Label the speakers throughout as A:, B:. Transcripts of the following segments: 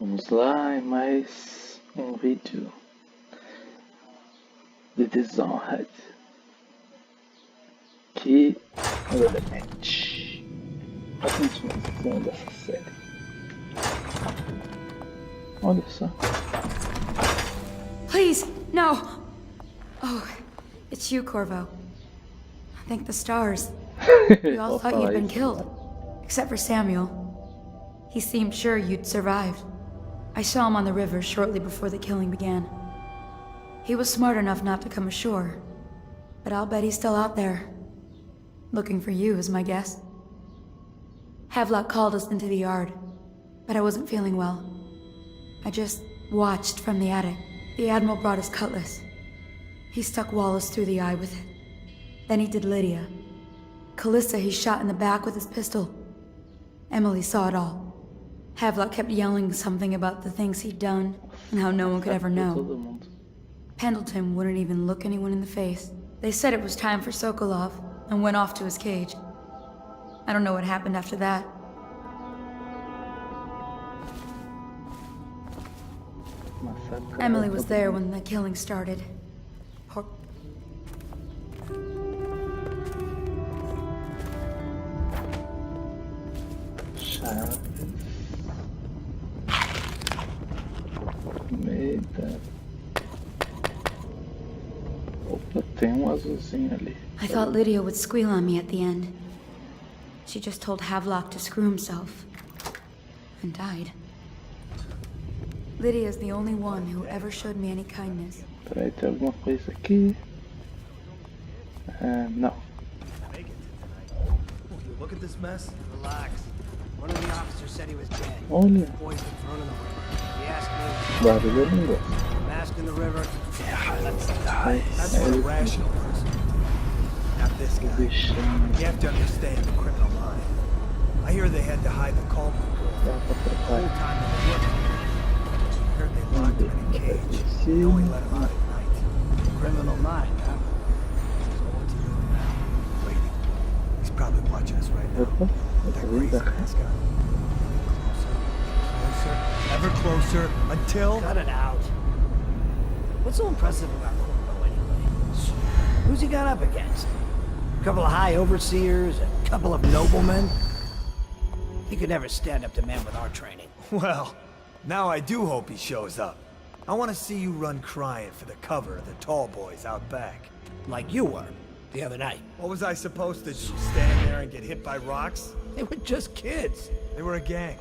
A: Vamos lá, em mais um vídeo de Dishonored. Que obviamente a continuação dessa série. Olha só.
B: Please, no! Oh, it's you, Corvo. Thank the stars. We all thought you'd been killed. Except for Samuel. He seemed sure you'd survived. I saw him on the river shortly before the killing began. He was smart enough not to come ashore. But I'll bet he's still out there. Looking for you, is my guess. Havelock called us into the yard, but I wasn't feeling well. I just watched from the attic. The Admiral brought his cutlass. He stuck Wallace through the eye with it. Then he did Lydia. Callista he shot in the back with his pistol. Emily saw it all. Havelock kept yelling something about the things he'd done and how no one could ever know. Pendleton wouldn't even look anyone in the face. They said it was time for Sokolov and went off to his cage. I don't know what happened after that. Emily was there when the killing started. Poor...
A: Eita. Opa, tem azulzinho ali.
B: I thought Lydia would squeal on me at the end. She just told Havelock to screw himself. And died. Lydia's the only one who ever showed me any kindness.
A: Peraí, tem alguma coisa aqui? Não.
C: Look at this mess. Relax. One of the officers said he was dead.
A: Olha.
C: Poison thrown in the river. He asked me.
A: Barulho eu não gosto.
C: Mask in the river. Yeah, that's
A: That's
C: for a rational person. Not this guy. You have to understand the criminal mind. I hear they had to hide the culprit girl the whole time they were working. I heard they locked him in a cage. They only let him out at night. Criminal mind, huh? So what's he doing now? Waiting. He's probably watching us right now.
A: Opa,
C: That crazy mascot. Closer, ever closer, until... Cut it out. What's so impressive about Corvo anyway? Who's he got up against? A couple of high overseers, a couple of noblemen? He could never stand up to men with our training. Well, now I do hope he shows up. I want to see you run crying for the cover of the tall boys out back. Like you were, the other night. What was I supposed to do? Stand there and get hit by rocks? They were just kids. They were a gang.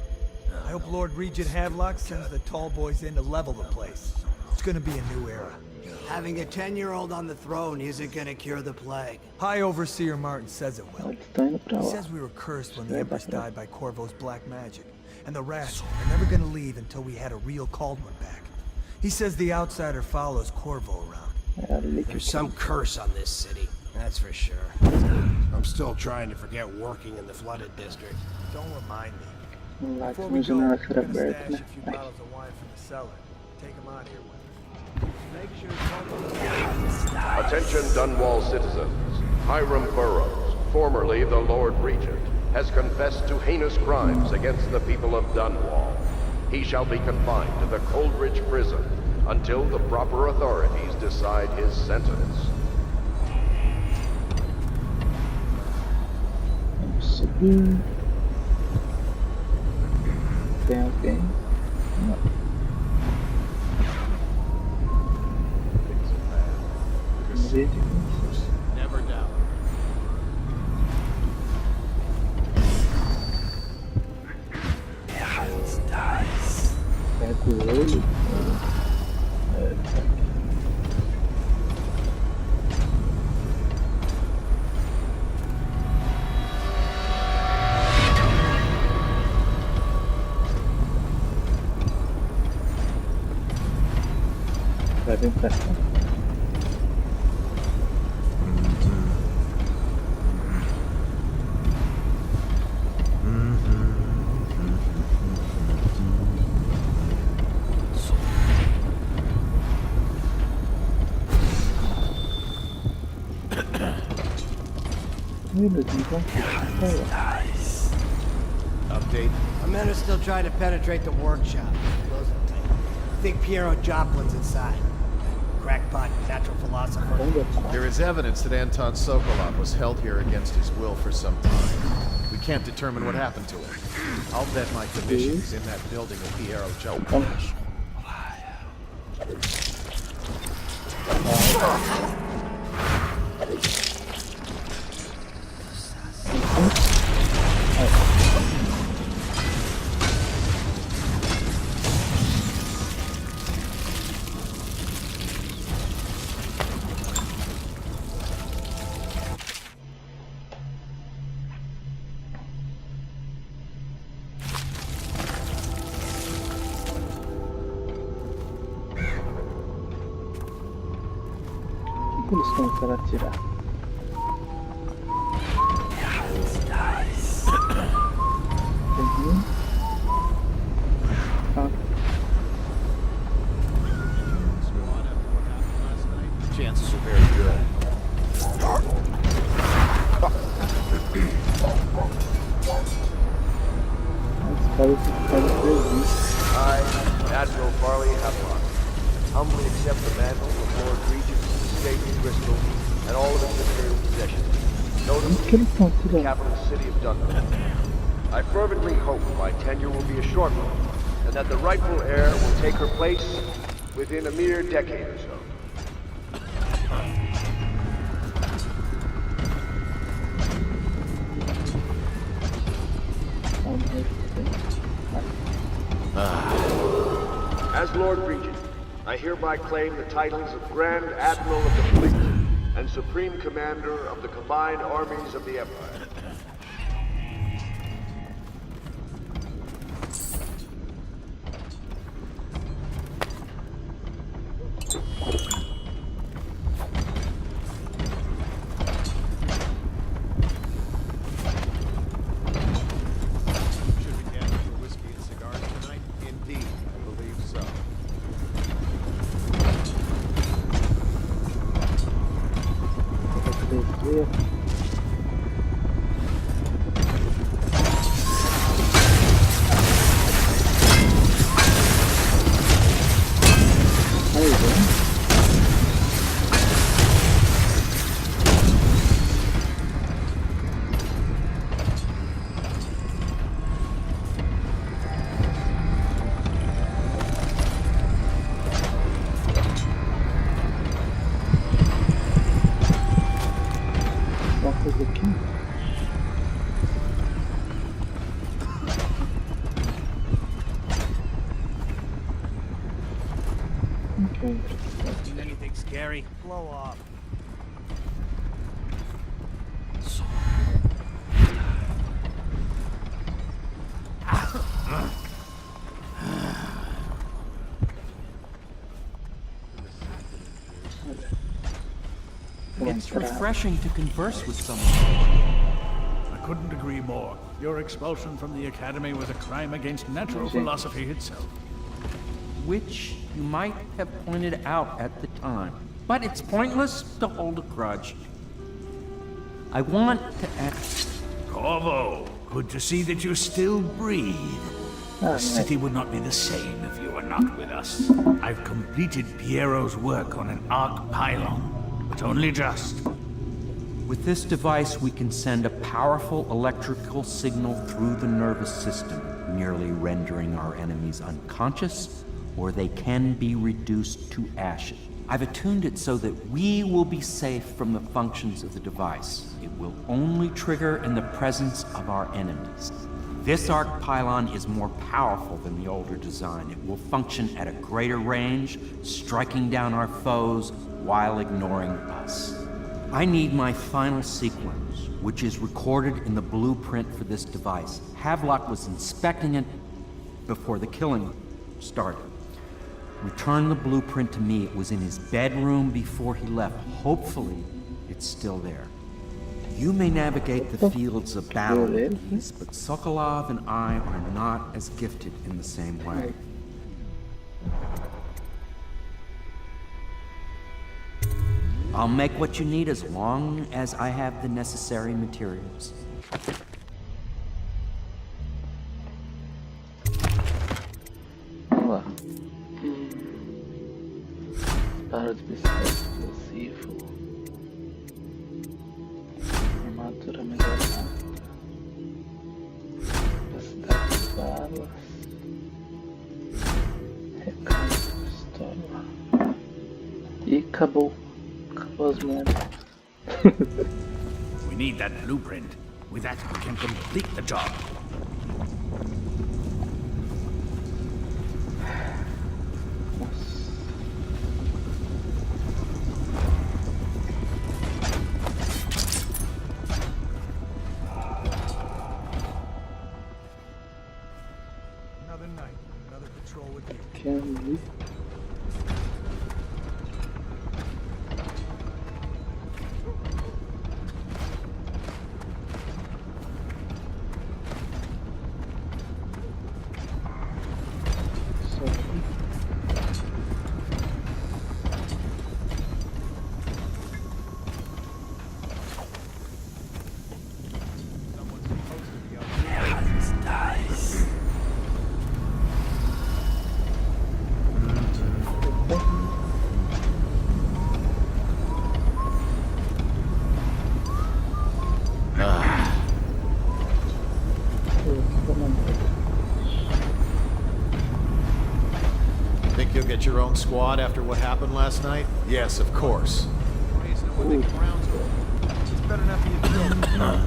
C: I hope Lord Regent Havelock sends the tall boys in to level the place. It's gonna be a new era. Having a 10-year-old on the throne isn't gonna cure the plague. High Overseer Martin says it will. He says we were cursed when the Empress died by Corvo's black magic. And the rats are never gonna leave until we had a real Caldwell back. He says the outsider follows Corvo around. There's some curse on this city, that's for sure.
D: I'm still trying to forget working in the flooded district.
C: Don't remind me.
A: Lá
C: Before
A: tem
C: we
A: uma
C: go,
A: janela
C: we're
A: que era
C: gonna
A: aberta,
C: stash
A: né?
C: a few
A: Ai.
C: bottles of wine from the cellar. Take them out here with us. Make sure
E: Attention Dunwall citizens. Hiram Burroughs, formerly the Lord Regent, has confessed to heinous crimes against the people of Dunwall. He shall be confined to the Coldridge prison until the proper authorities decide his sentence.
A: Vamos subir. Tem alguém? Não. Vamos ver.
D: Never doubt.
A: Pega o olho. Isso aqui. Vai vir pra cá.
D: Update.
C: Our men are still trying to penetrate the workshop. think Piero Joplin's inside? Crackpot, natural philosopher.
F: There is evidence that Anton Sokolov was held here against his will for some time. We can't determine what happened to him. I'll bet my commission is in that building with Piero Joplin's.
A: Eles começaram a atirar. Uhum. Ah,
F: Chances are very good.
A: mas parece previsto.
G: I, Admiral Farley Havelock, humbly accept the mantle of Lord Regent of the State of Bristol and all of its imperial possessions,
A: Por que
G: notably
A: eles estão
G: the
A: atirando?
G: capital city of Dunwall. I fervently hope my tenure will be a short one, and that the rightful heir will take her place within a mere decade or so. As Lord Regent, I hereby claim the titles of Grand Admiral of the Fleet and Supreme Commander of the combined armies of the Empire.
F: Should we gather for whiskey and cigars tonight? Indeed, I believe so.
A: Descer. Aí, vem. Uma coisa aqui. Ok.
C: Seen anything scary? Blow off.
H: It's refreshing to converse with someone.
I: I couldn't agree more. Your expulsion from the Academy was a crime against natural philosophy itself.
H: Which you might have pointed out at the time. But it's pointless to hold a grudge. I want to ask...
I: Corvo, good to see that you still breathe. The city would not be the same if you were not with us. I've completed Piero's work on an arc pylon, but only just.
H: With this device, we can send a powerful electrical signal through the nervous system, nearly rendering our enemies unconscious, or they can be reduced to ashes. I've attuned it so that we will be safe from the functions of the device. It will only trigger in the presence of our enemies. This arc pylon is more powerful than the older design. It will function at a greater range, striking down our foes while ignoring us. I need my final sequence, which is recorded in the blueprint for this device. Havelock was inspecting it before the killing started. Return the blueprint to me. It was in his bedroom before he left. Hopefully, it's still there. You may navigate the fields of battle with ease, but Sokolov and I are not as gifted in the same way. I'll make what you need as long as I have the necessary materials.
A: Vamos lá. transmissão explosivo. Armadura melhorada. Capacidade de balas. Recarga de pistola. E acabou. Acabou as moedas.
I: We need that blueprint. With that, we can complete the job.
C: Another night, another patrol with you.
A: Can we?
F: Think you'll get your own squad after what happened last night? Yes, of course.
C: It's better not be a drill.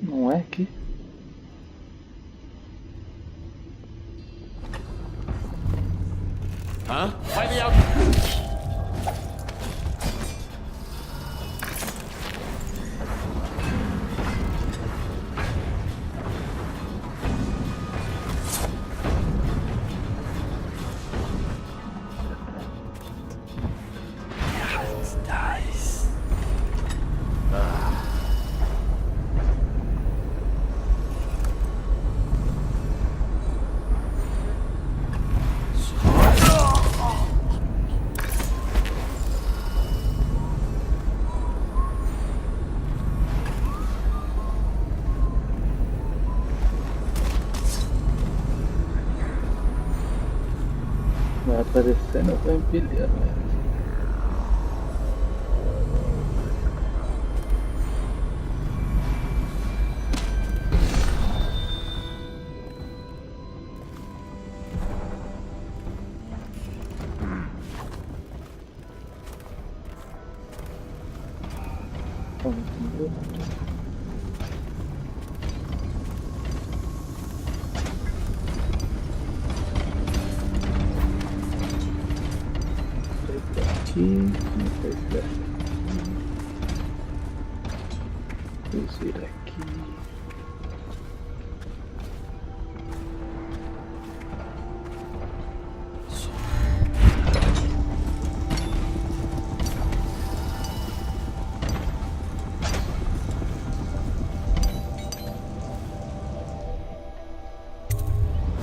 A: Não é aqui?
F: Huh? Why the out?
A: Vai aparecendo, eu vou empilhando ela. Aqui, não sei se é aqui. Reduzir aqui.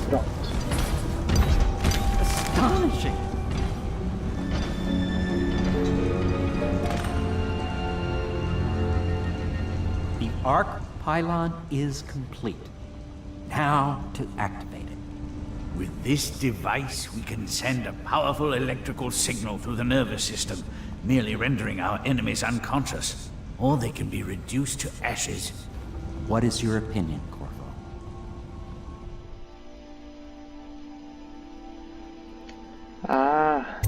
A: Pronto.
H: Astonishing! The arc pylon is complete. Now to activate it.
I: With this device, we can send a powerful electrical signal through the nervous system, merely rendering our enemies unconscious. Or they can be reduced to ashes.
H: What is your opinion, Corvo?
A: Ah,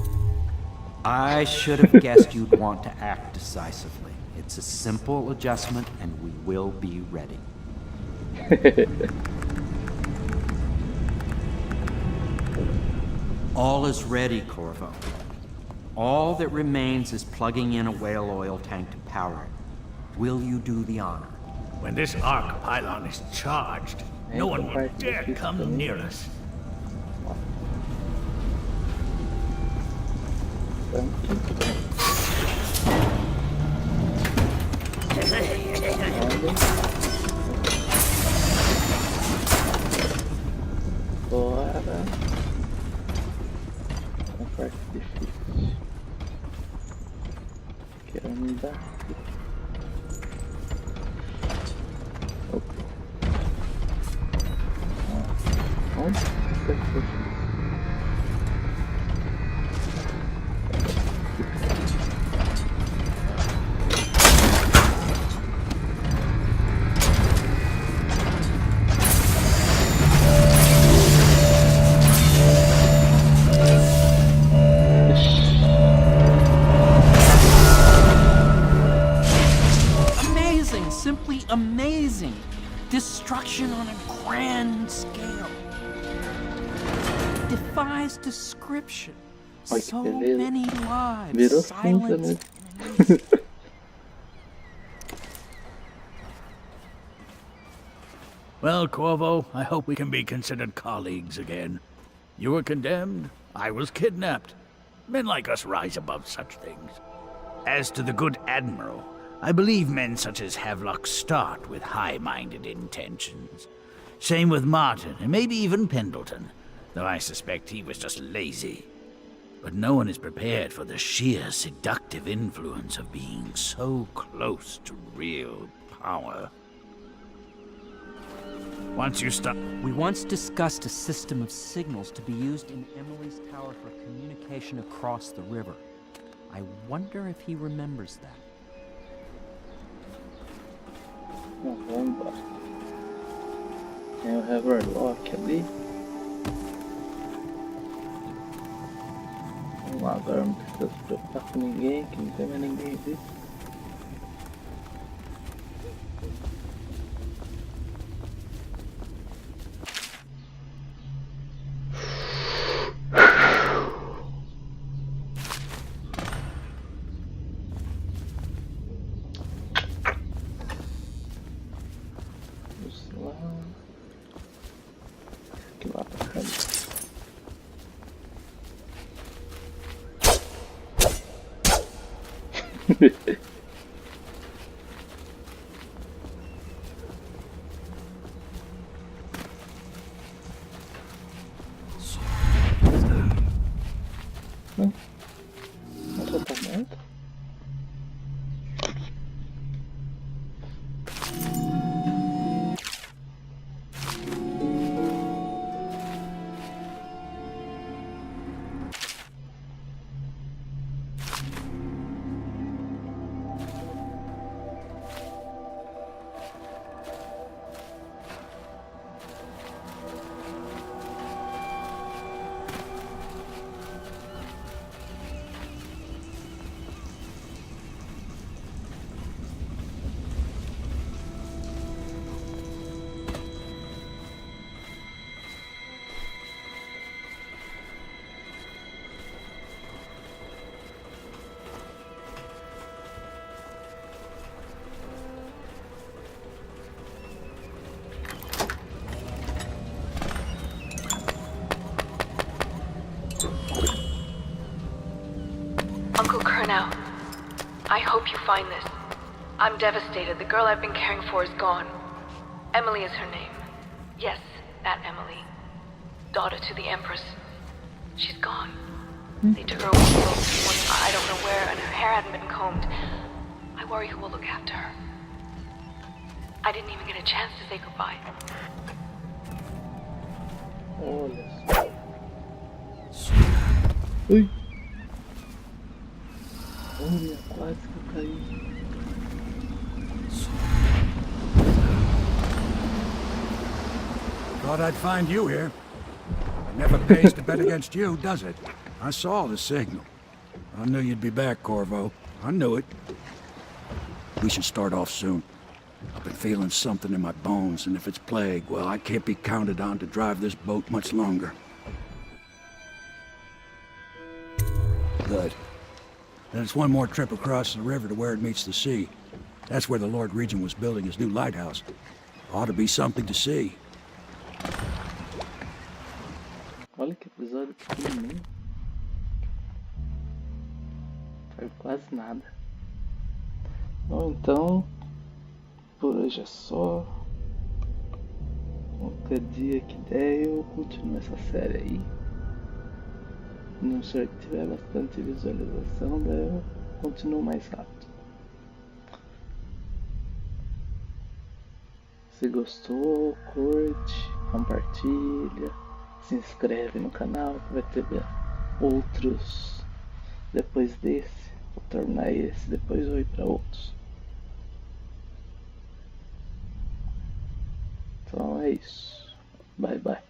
H: I should have guessed you'd want to act decisively. It's a simple adjustment, and we will be ready. All is ready, Corvo. All that remains is plugging in a whale oil tank to power it. Will you do the honor?
I: When this arc pylon is charged, no one will dare come near us.
A: Boa. parar. Uma parte difícil. Quero andar aqui. Opa. Onde você foi?
H: Simply amazing. Destruction on a grand scale. Defies description.
A: Ai,
H: So
A: que beleza.
H: many lives.
A: Virou cinza, né?
I: Well, Corvo, I hope we can be considered colleagues again. You were condemned, I was kidnapped. Men like us rise above such things. As to the good Admiral, I believe men such as Havelock start with high-minded intentions. Same with Martin, and maybe even Pendleton, though I suspect he was just lazy. But no one is prepared for the sheer seductive influence of being so close to real power.
H: We once discussed a system of signals to be used in Emily's tower for communication across the river. I wonder if he remembers that.
A: Vamos embora. Tem o Haverlock ali. Vamos lá, agora não precisa se preocupar com ninguém, que não tem mais ninguém ali.
J: Uncle Kurnow, I hope you find this. I'm devastated. The girl I've been caring for is gone. Emily is her name. Yes, that Emily. Daughter to the Empress. She's gone. They took her away from I don't know where, and her hair hadn't been combed. I worry who will look after her. I didn't even get a chance to say goodbye.
A: Olha só. Ui. Olha, quase que eu caí.
D: Thought I'd find you here. It never pays to bet against you, does it? I saw the signal. I knew you'd be back, Corvo. I knew it. We should start off soon. I've been feeling something in my bones, and if it's plague, well, I can't be counted on to drive this boat much longer. Good. Then it's one more trip across the river to where it meets the sea. That's where the Lord Regent was building his new lighthouse. Ought to be something to see.
A: Olha que episódio pequenininho. Foi quase nada. Bom, então, por hoje é só. Qualquer dia que der eu continuo essa série aí. Não sei que tiver bastante visualização, daí eu continuo mais rápido. Se gostou, curte, compartilha, se inscreve no canal que vai ter outros depois desse. Vou terminar esse, depois vou ir para outros. Então é isso. Bye bye.